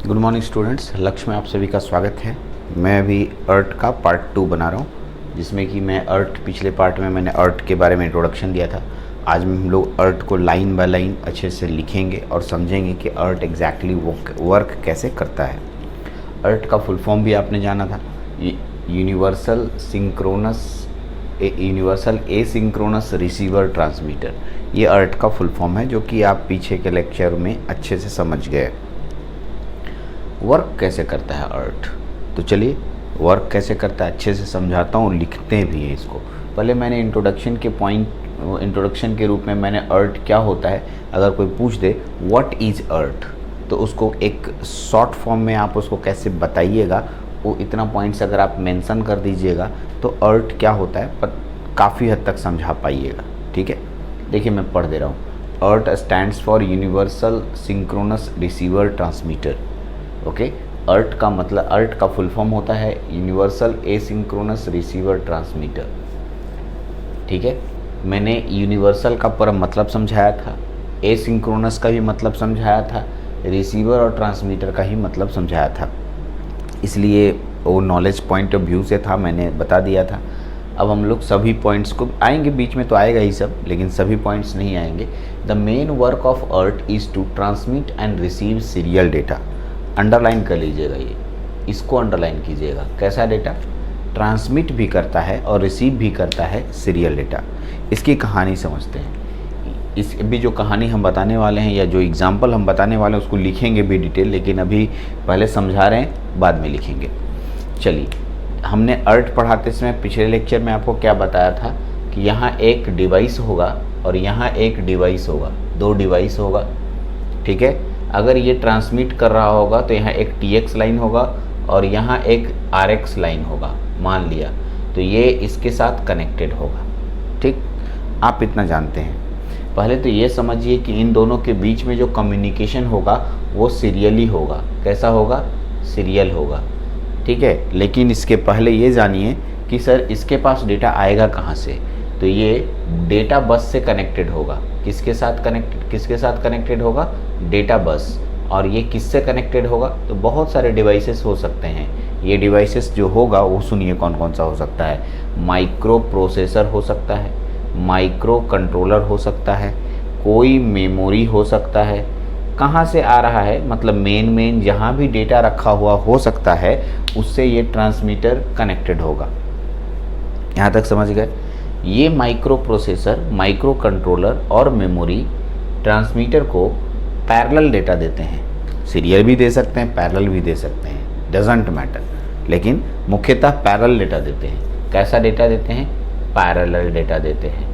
Good morning students, लक्ष्य में आप सभी का स्वागत है। मैं अभी अर्थ का पार्ट 2 बना रहा हूँ, जिसमें कि मैं अर्थ पिछले पार्ट में मैंने अर्थ के बारे में इंट्रोडक्शन दिया था। आज हम लोग अर्थ को लाइन बाय लाइन अच्छे से लिखेंगे और समझेंगे कि अर्थ एग्जैक्टली वर्क कैसे करता है। अर्थ का फुल फॉर्म भी आपने जाना था, यूनिवर्सल एसिंक्रोनस रिसीवर ट्रांसमीटर। ये अर्थ का फुल फॉर्म है, जो कि आप पीछे के लेक्चर में अच्छे से समझ गए। वर्क कैसे करता है अर्थ, तो चलिए वर्क कैसे करता है अच्छे से समझाता हूँ, लिखते भी हैं इसको। पहले मैंने इंट्रोडक्शन के रूप में मैंने अर्थ क्या होता है, अगर कोई पूछ दे व्हाट इज़ अर्थ, तो उसको एक शॉर्ट फॉर्म में आप उसको कैसे बताइएगा, वो इतना पॉइंट्स अगर आप मेंशन कर दीजिएगा तो अर्थ क्या होता है पर काफ़ी हद तक समझा पाइएगा। ठीक है, देखिए मैं पढ़ दे रहा हूँ। UART stands for universal synchronous receiver transmitter. Okay, UART का मतलब, अर्थ का फुल फॉर्म होता है यूनिवर्सल एसिंक्रोनस रिसीवर ट्रांसमीटर। ठीक है, मैंने यूनिवर्सल का पूरा मतलब समझाया था, एसिंक्रोनस का भी मतलब समझाया था, रिसीवर और ट्रांसमीटर का ही मतलब समझाया था। इसलिए वो नॉलेज पॉइंट ऑफ व्यू से था, मैंने बता दिया था। अब हम लोग सभी पॉइंट्स को आएंगे, बीच में तो आएगा ही सब, लेकिन सभी पॉइंट्स नहीं आएंगे। The main work of earth is to transmit and receive serial data. Underline कर लीजिएगा, ये इसको अंडरलाइन कीजिएगा। कैसा डेटा ट्रांसमिट भी करता है और रिसीव भी करता है, सीरियल डेटा। इसकी कहानी समझते हैं। इस अभी जो कहानी हम बताने वाले हैं या जो एग्जाम्पल हम बताने वाले हैं उसको लिखेंगे भी डिटेल, लेकिन अभी पहले समझा रहे हैं, बाद में लिखेंगे। चलिए, हमने अर्थ पढ़ाते समय पिछले लेक्चर में आपको क्या बताया था कि यहाँ एक डिवाइस होगा और यहाँ एक डिवाइस होगा, दो डिवाइस होगा। ठीक है, अगर ये ट्रांसमिट कर रहा होगा तो यहाँ एक TX लाइन होगा और यहाँ एक RX लाइन होगा, मान लिया, तो ये इसके साथ कनेक्टेड होगा। ठीक, आप इतना जानते हैं। पहले तो ये समझिए कि इन दोनों के बीच में जो कम्युनिकेशन होगा वो सीरियली होगा। कैसा होगा? सीरियल होगा। ठीक है, लेकिन इसके पहले ये जानिए कि सर इसके पास डेटा आएगा कहाँ से, तो ये डेटा बस से कनेक्टेड होगा। किसके साथ कनेक्टेड होगा? Data bus. और ये किससे कनेक्टेड होगा? तो बहुत सारे डिवाइसेस हो सकते हैं। ये डिवाइसेस जो होगा वो सुनिए कौन कौन सा हो सकता है। माइक्रो प्रोसेसर हो सकता है, माइक्रो कंट्रोलर हो सकता है, कोई मेमोरी हो सकता है। कहाँ से आ रहा है मतलब मेन जहाँ भी डेटा रखा हुआ हो सकता है उससे ये ट्रांसमीटर कनेक्टेड होगा। यहाँ तक समझ गए? ये माइक्रो प्रोसेसर, माइक्रो कंट्रोलर और मेमोरी ट्रांसमीटर को पैरेलल डेटा देते हैं। सीरियल भी दे सकते हैं, पैरेलल भी दे सकते हैं, डजंट मैटर, लेकिन मुख्यतः पैरेलल डेटा देते हैं। कैसा डेटा देते हैं? पैरेलल डेटा देते हैं।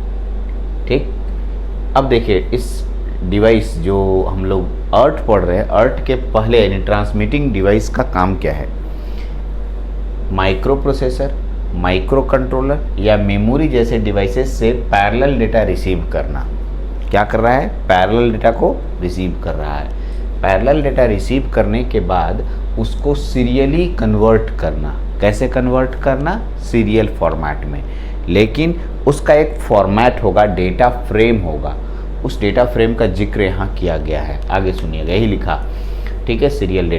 ठीक, अब देखिए इस डिवाइस जो हम लोग अर्थ पढ़ रहे हैं, अर्थ के पहले यानी ट्रांसमिटिंग डिवाइस का काम क्या है? माइक्रो प्रोसेसर, माइक्रो कंट्रोलर या मेमोरी जैसे डिवाइसेस से पैरेलल डेटा रिसीव करना। क्या कर रहा है? पैरेलल डेटा को रिसीव कर रहा है। पैरेलल डेटा रिसीव करने के बाद उसको सीरियली कन्वर्ट करना। कैसे कन्वर्ट करना? सीरियल फॉर्मेट में, लेकिन उसका एक फॉर्मेट होगा, डेटा फ्रेम होगा। उस डेटा फ्रेम का जिक्र यहाँ किया गया है, आगे सुनिएगा, यही लिखा। ठीक है, सीरियल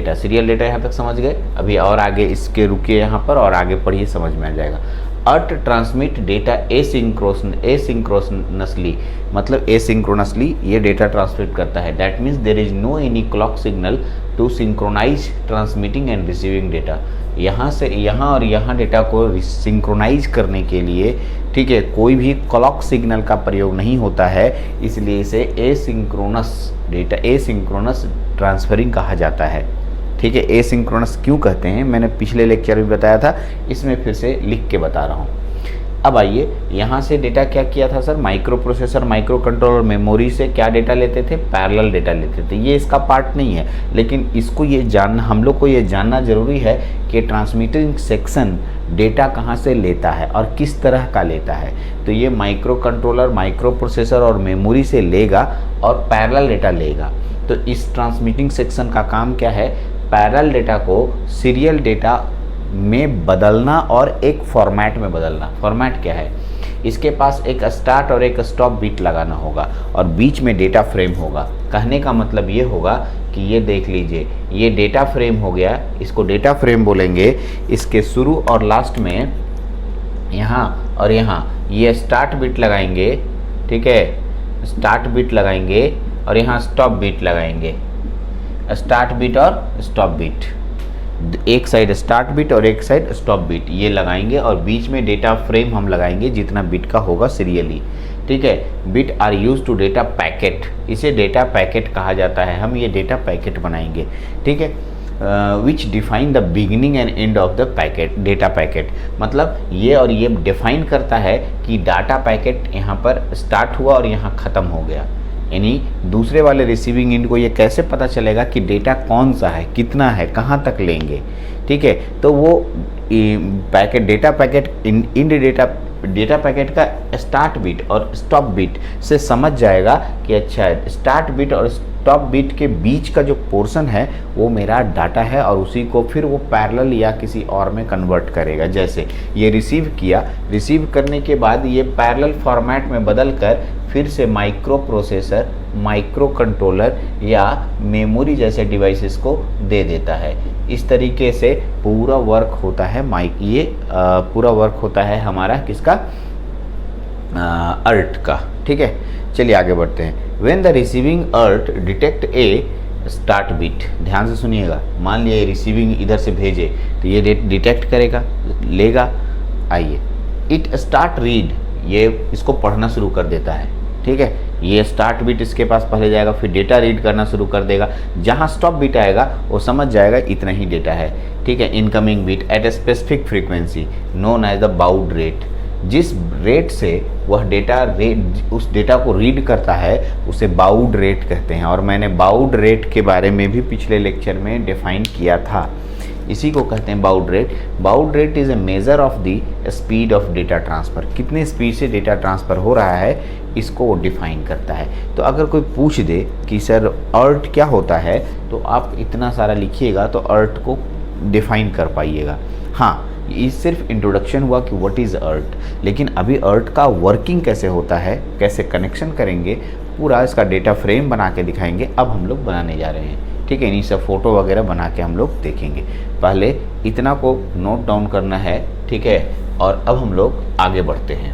डेटा यहाँ तक समझ गए। अभी और आगे इसके रुकिए यहाँ पर और आगे पढ़िए, समझ में आ जाएगा। अर्थ ट्रांसमिट डेटा एसिंक्रोनसली, मतलब एसिंक्रोनसली ये डेटा ट्रांसमिट करता है। That means there is no any clock signal to synchronize transmitting and receiving data. यहाँ से यहाँ और यहाँ डेटा को सिंक्रोनाइज करने के लिए, ठीक है, कोई भी क्लॉक सिग्नल का प्रयोग नहीं होता है, इसलिए इसे एसिंक्रोनस ट्रांसफरिंग कहा जाता है। ठीक है, एसिंक्रोनस क्यों कहते हैं मैंने पिछले लेक्चर में बताया था, इसमें फिर से लिख के बता रहा हूँ। अब आइए, यहाँ से डेटा क्या किया था sir? Micro processor, micro controller, memory से क्या डेटा लेते थे? पैरेलल डेटा लेते थे। ये इसका पार्ट नहीं है, लेकिन इसको ये जानना, हम लोग को ये जानना जरूरी है कि ट्रांसमिटिंग सेक्शन डेटा कहाँ से लेता है और किस तरह का लेता है। तो ये माइक्रो कंट्रोलर, माइक्रो प्रोसेसर और मेमोरी से लेगा और पैरेलल डेटा लेगा। तो इस ट्रांसमिटिंग सेक्शन का काम क्या है? पैरेलल डेटा को सीरियल डेटा में बदलना और एक फॉर्मेट में बदलना। फॉर्मेट क्या है? इसके पास एक स्टार्ट और एक स्टॉप बीट लगाना होगा और बीच में डेटा फ्रेम होगा। कहने का मतलब ये होगा कि ये देख लीजिए, ये डेटा फ्रेम हो गया, इसको डेटा फ्रेम बोलेंगे। इसके शुरू और लास्ट में यहाँ और यहाँ ये स्टार्ट बिट लगाएंगे, ठीक है, स्टार्ट बिट लगाएंगे और यहाँ स्टॉप बिट लगाएंगे। स्टार्ट बिट और स्टॉप बिट, एक साइड स्टार्ट बिट और एक साइड स्टॉप बिट ये लगाएंगे, और बीच में डेटा फ्रेम हम लगाएंगे जितना बिट का होगा सीरियली, ठीक है। Bit are use to data packet, इसे डेटा पैकेट कहा जाता है। हम ये डेटा पैकेट बनाएंगे, ठीक है, विच define the beginning and end of the packet. Data packet मतलब ये, और ये डिफाइन करता है कि डाटा पैकेट यहाँ पर स्टार्ट हुआ और यहाँ ख़त्म हो गया। यानी दूसरे वाले रिसीविंग एंड को ये कैसे पता चलेगा कि डेटा कौन सा है, कितना है, कहाँ तक लेंगे, ठीक है। तो वो पैकेट, डेटा पैकेट इन डेटा पैकेट का स्टार्ट बिट और स्टॉप बिट से समझ जाएगा कि अच्छा स्टार्ट बिट और स्टॉप बिट के बीच का जो पोर्शन है वो मेरा डाटा है, और उसी को फिर वो पैरेलल या किसी और में कन्वर्ट करेगा। जैसे ये रिसीव किया, रिसीव करने के बाद ये पैरेलल फॉर्मेट में बदल कर फिर से माइक्रो प्रोसेसर, माइक्रो कंट्रोलर या मेमोरी जैसे डिवाइसेस को दे देता है। इस तरीके से पूरा वर्क होता है पूरा वर्क होता है हमारा किसका, अर्ट का, ठीक है। चलिए आगे बढ़ते हैं। When the receiving UART detect a start bit, ध्यान से सुनिएगा, मान लिया ये रिसीविंग इधर से भेजे तो ये डिटेक्ट करेगा, लेगा। आइए, इट स्टार्ट रीड, ये इसको पढ़ना शुरू कर देता है, ठीक है। ये स्टार्ट बिट इसके पास पहले जाएगा, फिर डेटा रीड करना शुरू कर देगा। जहाँ स्टॉप बिट आएगा वो समझ जाएगा इतना ही डेटा है, ठीक है। Incoming bit at a specific frequency known as the baud rate, जिस रेट से वह उस डेटा को रीड करता है उसे बाउड रेट कहते हैं, और मैंने बाउड रेट के बारे में भी पिछले लेक्चर में डिफाइन किया था। इसी को कहते हैं bowed rate. Bowed rate is a measure of the speed of data transfer, कितने स्पीड से डेटा ट्रांसफ़र हो रहा है इसको वो डिफ़ाइन करता है। तो अगर कोई पूछ दे कि सर अर्ट क्या होता है, तो आप इतना सारा लिखिएगा तो अर्ट को डिफ़ाइन कर पाइएगा। हाँ, ये सिर्फ इंट्रोडक्शन हुआ कि व्हाट इज़ अर्ट, लेकिन अभी अर्ट का वर्किंग कैसे होता है, कैसे कनेक्शन करेंगे, पूरा इसका डेटा फ्रेम बना के दिखाएंगे। अब हम लोग बनाने जा रहे हैं, ठीक है। इन्हीं सब फ़ोटो वगैरह बना के हम लोग देखेंगे। पहले इतना को नोट डाउन करना है, ठीक है, और अब हम लोग आगे बढ़ते हैं।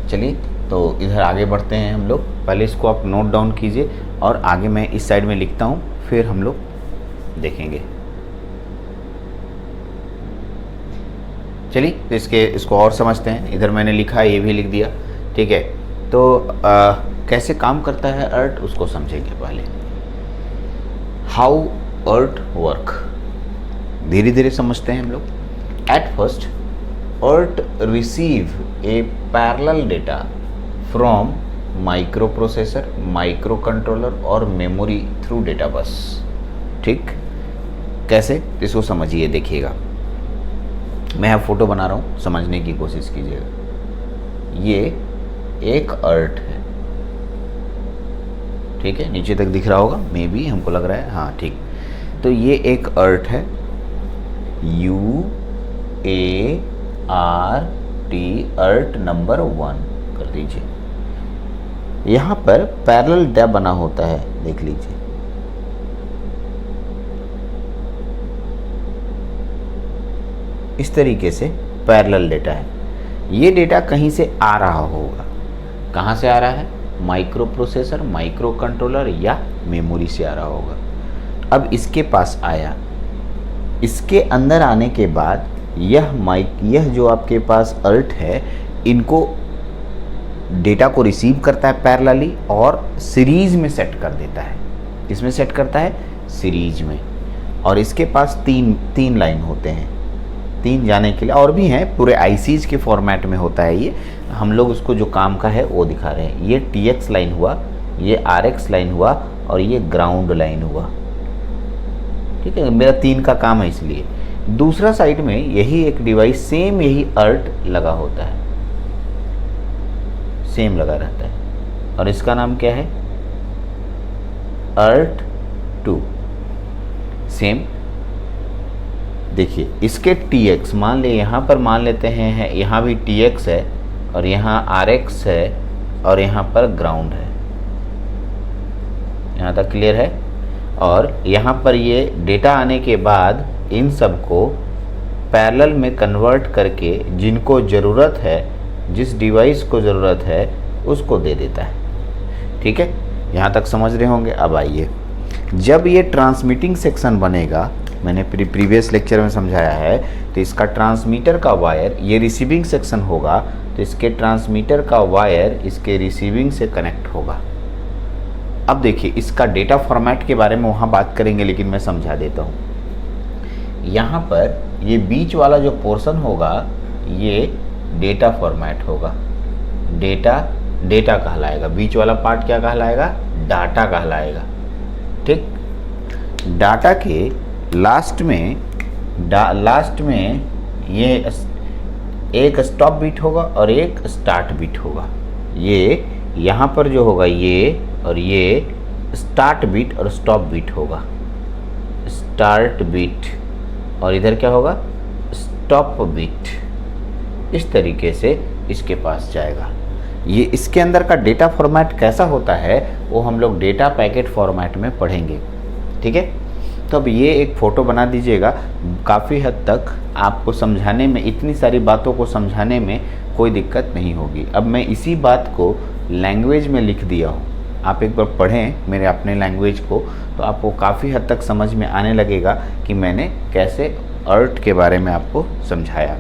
चलिए तो इधर आगे बढ़ते हैं हम लोग। पहले इसको आप नोट डाउन कीजिए और आगे मैं इस साइड में लिखता हूँ, फिर हम लोग देखेंगे। चलिए तो इसको और समझते हैं। इधर मैंने लिखा है, ये भी लिख दिया, ठीक है। तो कैसे काम करता है अर्ट उसको समझेंगे पहले। हाउ अर्ट वर्क, धीरे धीरे समझते हैं हम लोग। At first UART receive a parallel data from micro processor, micro controller और मेमोरी थ्रू डेटा बस, ठीक। कैसे, इसको समझिए, देखिएगा। मैं अब फोटो बना रहा हूँ, समझने की कोशिश कीजिएगा। ये एक अर्ट है, ठीक है, नीचे तक दिख रहा होगा, मे बी, हमको लग रहा है, हाँ ठीक। तो ये एक अर्ट है, UART, अर्ट नंबर 1 कर दीजिए। यहाँ पर पैरेलल डेटा बना होता है, देख लीजिए। इस तरीके से पैरेलल डेटा है। ये डेटा कहीं से आ रहा होगा, कहाँ से आ रहा है, माइक्रो प्रोसेसर, माइक्रो कंट्रोलर या मेमोरी से आ रहा होगा। अब इसके पास आया, इसके अंदर आने के बाद यह जो आपके पास अर्ट है, इनको डेटा को रिसीव करता है पैरेलली और सीरीज में सेट कर देता है। किसमें सेट करता है, सीरीज में। और इसके पास तीन लाइन होते हैं, 3 जाने के लिए और भी हैं, पूरे आईसीज के फॉर्मेट में होता है ये। हम लोग उसको जो काम का है वो दिखा रहे हैं। ये TX लाइन हुआ, ये RX लाइन हुआ और ये ग्राउंड लाइन हुआ, ठीक है। मेरा 3 का काम है, इसलिए दूसरा साइड में यही एक डिवाइस सेम यही अर्ट लगा होता है, सेम लगा रहता है, और इसका नाम क्या है, अर्ट 2। सेम देखिए, इसके TX मान ले, यहाँ पर मान लेते हैं, यहाँ भी TX है और यहाँ RX है और यहाँ पर ग्राउंड है, यहाँ तक क्लियर है। और यहाँ पर ये डेटा आने के बाद इन सब को पैरेलल में कन्वर्ट करके जिनको ज़रूरत है, जिस डिवाइस को ज़रूरत है उसको दे देता है। ठीक है, यहाँ तक समझ रहे होंगे। अब आइए, जब ये ट्रांसमिटिंग सेक्शन बनेगा, मैंने प्रीवियस लेक्चर में समझाया है, तो इसका ट्रांसमीटर का वायर, ये रिसीविंग सेक्शन होगा, तो इसके ट्रांसमीटर का वायर इसके रिसीविंग से कनेक्ट होगा। अब देखिए, इसका डेटा फॉर्मेट के बारे में वहाँ बात करेंगे, लेकिन मैं समझा देता हूँ। यहाँ पर ये बीच वाला जो पोर्शन होगा ये डेटा फॉर्मेट होगा, डेटा कहलाएगा। बीच वाला पार्ट क्या कहलाएगा? डाटा कहलाएगा। ठीक, डाटा के लास्ट में ये एक स्टॉप बिट होगा और एक स्टार्ट बिट होगा। ये यहाँ पर जो होगा ये, और ये स्टार्ट बिट और स्टॉप बिट होगा, स्टार्ट बिट, और इधर क्या होगा? Stop bit. इस तरीके से इसके पास जाएगा। ये इसके अंदर का डेटा फॉर्मेट कैसा होता है वो हम लोग डेटा पैकेट फॉर्मेट में पढ़ेंगे। ठीक है, तो अब ये एक फ़ोटो बना दीजिएगा। काफ़ी हद तक आपको समझाने में, इतनी सारी बातों को समझाने में कोई दिक्कत नहीं होगी। अब मैं इसी बात को लैंग्वेज में लिख दिया हूँ, आप एक बार पढ़ें मेरे अपने लैंग्वेज को, तो आपको काफ़ी हद तक समझ में आने लगेगा कि मैंने कैसे अर्थ के बारे में आपको समझाया।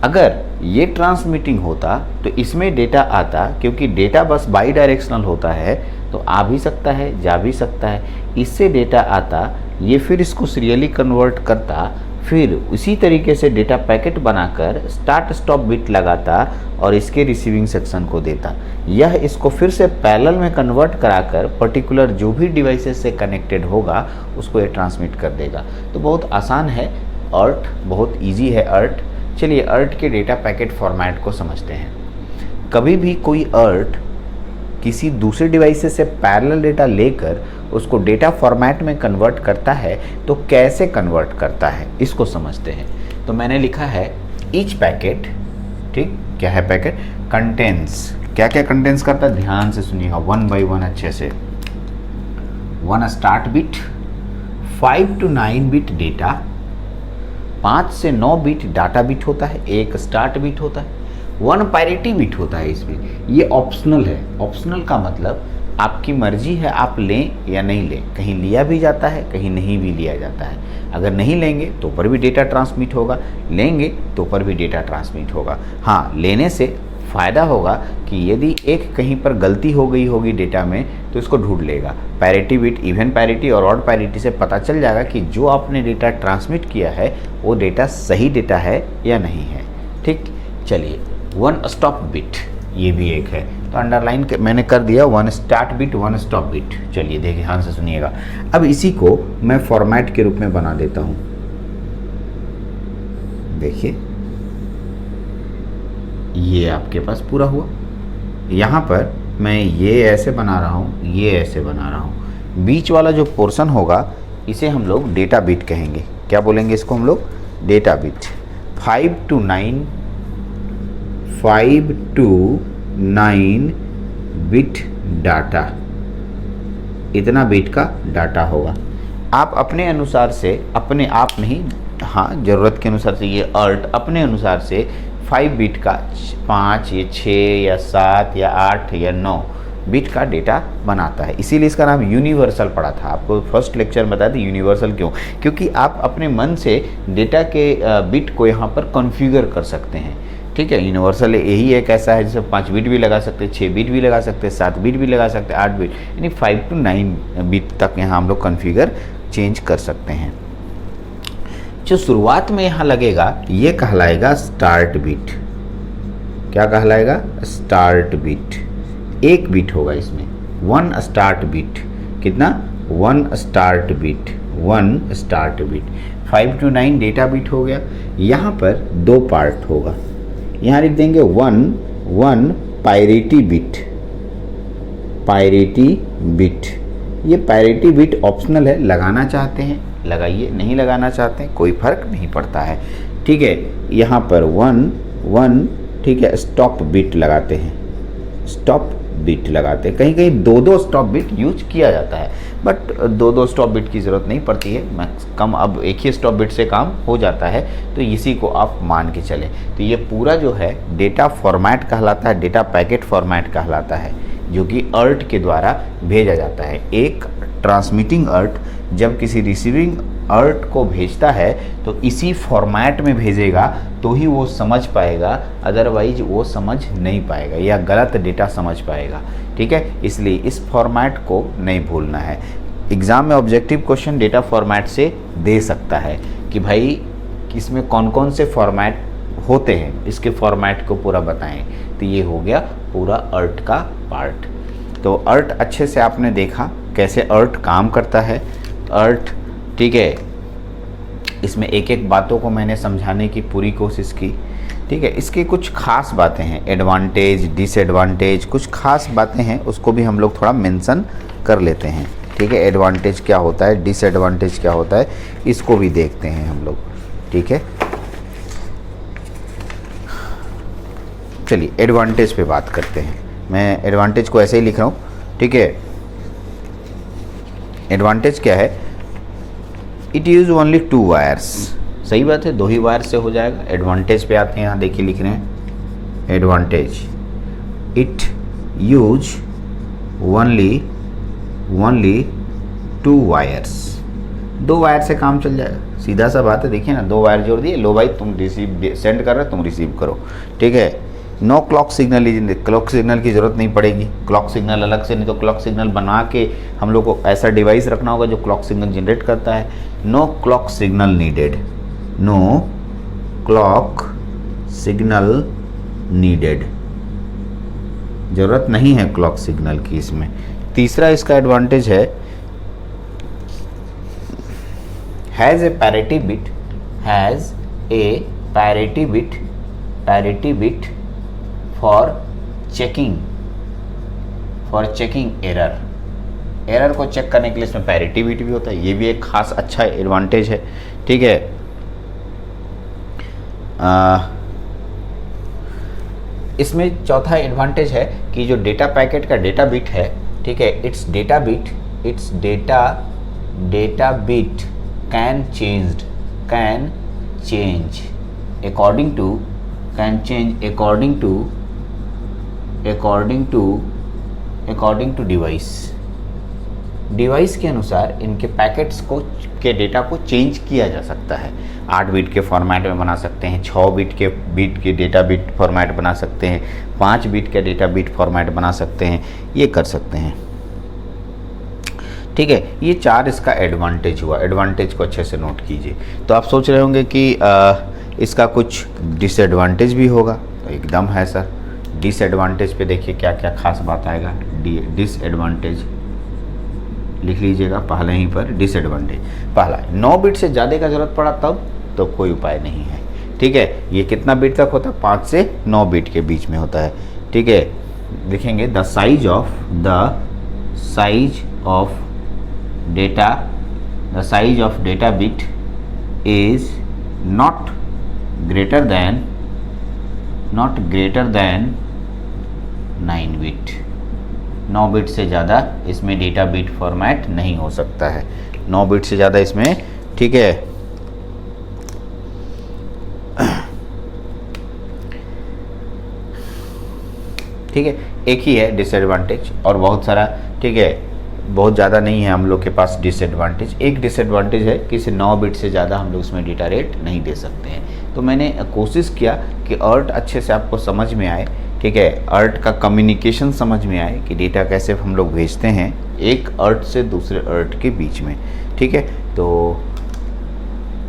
अगर ये ट्रांसमिटिंग होता तो इसमें डेटा आता, क्योंकि डेटा बस बाई डायरेक्शनल होता है, तो आ भी सकता है, जा भी सकता है। इससे डेटा आता, ये फिर इसको सीरियली कन्वर्ट करता, फिर उसी तरीके से डेटा पैकेट बनाकर स्टार्ट स्टॉप बिट लगाता और इसके रिसीविंग सेक्शन को देता। यह इसको फिर से पैरेलल में कन्वर्ट कराकर पर्टिकुलर जो भी डिवाइसेस से कनेक्टेड होगा उसको ये ट्रांसमिट कर देगा। तो बहुत आसान है अर्थ, बहुत इजी है अर्थ। चलिए अर्थ के डेटा पैकेट फॉर्मेट को समझते हैं। कभी भी कोई अर्थ किसी दूसरे डिवाइस से पैरेलल डेटा लेकर उसको डेटा फॉर्मेट में कन्वर्ट करता है, तो कैसे कन्वर्ट करता है इसको समझते हैं। तो मैंने लिखा है ईच पैकेट, ठीक, क्या है पैकेट? कंटेंट्स, क्या क्या कंटेंट्स करता है ध्यान से सुनिएगा, 1 by 1 अच्छे से। 1 start bit, 5 to 9 bit data, 5 से 9 बिट डाटा बिट होता है, एक स्टार्ट बिट होता है, 1 पैरिटी बिट होता है इसमें। ये ऑप्शनल है। ऑप्शनल का मतलब आपकी मर्जी है, आप लें या नहीं लें। कहीं लिया भी जाता है, कहीं नहीं भी लिया जाता है। अगर नहीं लेंगे तो पर भी डेटा ट्रांसमिट होगा, लेंगे तो पर भी डेटा ट्रांसमिट होगा। हाँ, लेने से फ़ायदा होगा कि यदि एक कहीं पर गलती हो गई होगी डेटा में तो इसको ढूंढ लेगा। पैरिटी बिट, इवन पैरिटी और ऑड पैरिटी से पता चल जाएगा कि जो आपने डेटा ट्रांसमिट किया है वो डेटा सही डेटा है या नहीं है। ठीक, चलिए 1 स्टॉप बिट ये भी एक है, तो अंडरलाइन मैंने कर दिया। 1 स्टार्ट बिट, 1 स्टॉप बिट। चलिए देखिए, ध्यान से सुनिएगा। अब इसी को मैं फॉर्मेट के रूप में बना देता हूँ। देखिए ये आपके पास पूरा हुआ। यहाँ पर मैं ये ऐसे बना रहा हूँ, ये ऐसे बना रहा हूँ। बीच वाला जो पोर्शन होगा इसे हम लोग डेटा बिट कहेंगे। क्या बोलेंगे इसको हम लोग? Data bit. 5 to 9 bit data, इतना बिट का डाटा होगा। आप अपने अनुसार से, अपने आप नहीं, हाँ ज़रूरत के अनुसार से, ये अर्थ अपने अनुसार से 5 बिट का 5 या 6 या 7 या 8 या 9 बिट का डेटा बनाता है। इसीलिए इसका नाम यूनिवर्सल पड़ा था। आपको फर्स्ट लेक्चर में बताया था यूनिवर्सल क्यों, क्योंकि आप अपने मन से डेटा के बिट को यहाँ पर कॉन्फ़िगर कर सकते हैं। ठीक है, यूनिवर्सल यही एक ऐसा है जिसमें 5 बिट भी लगा सकते हैं, 6 बिट भी लगा सकते हैं, 7 बिट भी लगा सकते हैं, 8 बिट, यानी 5 to 9 बिट तक यहाँ हम लोग कॉन्फ़िगर चेंज कर सकते हैं। जो शुरुआत में यहाँ लगेगा ये कहलाएगा स्टार्ट बिट। क्या कहलाएगा? Start bit. एक बिट होगा इसमें, 1 स्टार्ट बिट। कितना? 1 start bit, 1 start bit. 5 to 9 data bit हो गया। यहाँ पर 2 पार्ट होगा। यहाँ लिख देंगे 1 पैरिटी बिट। पैरिटी बिट, ये पैरिटी बिट ऑप्शनल है, लगाना चाहते हैं लगाइए, नहीं लगाना चाहते हैं कोई फर्क नहीं पड़ता है। ठीक है, यहाँ पर 1 ठीक है, स्टॉप बिट लगाते हैं, स्टॉप बिट लगाते हैं। कहीं कहीं 2-2 स्टॉप बिट यूज किया जाता है, बट 2-2 स्टॉप बिट की ज़रूरत नहीं पड़ती है, कम अब एक ही स्टॉप बिट से काम हो जाता है, तो इसी को आप मान के चलें। तो ये पूरा जो है डेटा फॉर्मेट कहलाता है, डेटा पैकेट फॉर्मेट कहलाता है, जो कि अर्ट के द्वारा भेजा जाता है। एक ट्रांसमिटिंग अर्ट जब किसी रिसीविंग अर्ट को भेजता है तो इसी फॉर्मेट में भेजेगा तो ही वो समझ पाएगा, अदरवाइज वो समझ नहीं पाएगा या गलत डेटा समझ पाएगा। ठीक है, इसलिए इस फॉर्मेट को नहीं भूलना है। एग्ज़ाम में ऑब्जेक्टिव क्वेश्चन डेटा फॉर्मेट से दे सकता है कि भाई इसमें कौन कौन से फॉर्मेट होते हैं, इसके फॉर्मेट को पूरा बताएं। तो ये हो गया पूरा अर्ट का पार्ट। तो अर्ट अच्छे से आपने देखा कैसे अर्ट काम करता है। अर्ट, ठीक है, इसमें एक एक बातों को मैंने समझाने की पूरी कोशिश की। ठीक है, इसकी कुछ खास बातें हैं, एडवांटेज, डिसएडवांटेज, कुछ खास बातें हैं, उसको भी हम लोग थोड़ा मेंशन कर लेते हैं। ठीक है, एडवांटेज क्या होता है, डिसएडवांटेज क्या होता है, इसको भी देखते हैं हम लोग। ठीक है, चलिए एडवांटेज पे बात करते हैं। मैं एडवांटेज को ऐसे ही लिख रहा हूँ। ठीक है, एडवांटेज क्या है, इट यूज ओनली 2 वायर्स। सही बात है, 2 ही वायर से हो जाएगा। एडवांटेज पे आते हैं, यहाँ देखिए लिख रहे हैं advantage, it use only 2 wires. 2 wire से काम चल जाएगा, सीधा सा बात है। देखिए ना, 2 वायर जोड़ दिए, लो भाई तुम रिसीव सेंड कर रहे हो, तुम रिसीव करो। ठीक है, no clock signal is, clock signal की ज़रूरत नहीं पड़ेगी। क्लॉक सिग्नल अलग से, नहीं तो क्लॉक सिग्नल बना के हम लोग को ऐसा डिवाइस रखना होगा जो क्लॉक सिग्नल जनरेट करता है। No clock signal needed, no clock signal needed, ज़रूरत नहीं है क्लॉक सिग्नल की इसमें। तीसरा इसका एडवांटेज है, has a parity bit, has a parity bit for checking error को चेक करने के लिए इसमें पैरिटी बिट भी होता है। ये भी एक खास अच्छा एडवांटेज है। ठीक है, इसमें चौथा एडवांटेज है कि जो डेटा पैकेट का डेटा बिट है, ठीक है, it's data bit can change according to device के अनुसार इनके पैकेट्स को के डेटा को चेंज किया जा सकता है। 8 बिट के फॉर्मेट में बना सकते हैं, 6 बिट के डेटा बिट फॉर्मेट बना सकते हैं, 5 बिट के डेटा बिट फॉर्मेट बना सकते हैं, ये कर सकते हैं। ठीक है, ये 4 इसका एडवांटेज हुआ। एडवांटेज को अच्छे से नोट कीजिए। तो आप सोच रहे होंगे कि इसका कुछ डिसएडवांटेज भी होगा, तो एकदम है सर। डिसएडवांटेज पे देखिए क्या क्या खास बात आएगा। डिसएडवांटेज लिख लीजिएगा पहले ही पर। डिसएडवांटेज पहला, 9 बिट से ज़्यादा का ज़रूरत पड़ा तब तो कोई उपाय नहीं है। ठीक है, ये कितना बिट तक होता है, 5 से 9 बिट के बीच में होता है। ठीक है, लिखेंगे the size of data bit is not greater than 9 bit. 9 bit से ज़्यादा इसमें डेटा बिट फॉर्मेट नहीं हो सकता है। 9 बिट से ज़्यादा इसमें, ठीक है। ठीक है, एक ही है डिसएडवांटेज और बहुत सारा, ठीक है, बहुत ज़्यादा नहीं है हम लोग के पास डिसएडवांटेज। एक डिसएडवांटेज है कि इसे 9 बिट से ज़्यादा हम लोग उसमें डेटा रेट नहीं दे सकते हैं। तो मैंने कोशिश किया कि अर्ट अच्छे से आपको समझ में आए। ठीक है, अर्ट का कम्युनिकेशन समझ में आए कि डेटा कैसे हम लोग भेजते हैं एक अर्ट से दूसरे अर्ट के बीच में। ठीक है, तो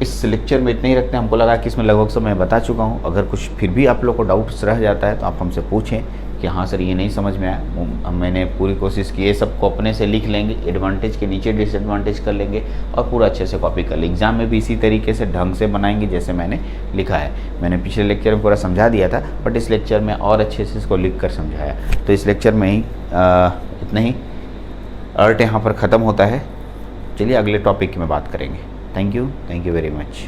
इस लेक्चर में इतना ही रखते हैं। हमको लगा कि इसमें लगभग सब मैं बता चुका हूँ। अगर कुछ फिर भी आप लोग को डाउट्स रह जाता है तो आप हमसे पूछें कि हाँ सर ये नहीं समझ में आया। मैंने पूरी कोशिश की, ये सबको अपने से लिख लेंगे, एडवांटेज के नीचे डिसएडवांटेज कर लेंगे और पूरा अच्छे से कॉपी कर लेंगे। एग्जाम में भी इसी तरीके से ढंग से बनाएंगे जैसे मैंने लिखा है। मैंने पिछले लेक्चर में पूरा समझा दिया था, बट इस लेक्चर में और अच्छे से इसको लिख कर समझाया। तो इस लेक्चर में ही इतना ही, अर्ट यहाँ पर ख़त्म होता है। चलिए अगले टॉपिक की में बात करेंगे। Thank you very much.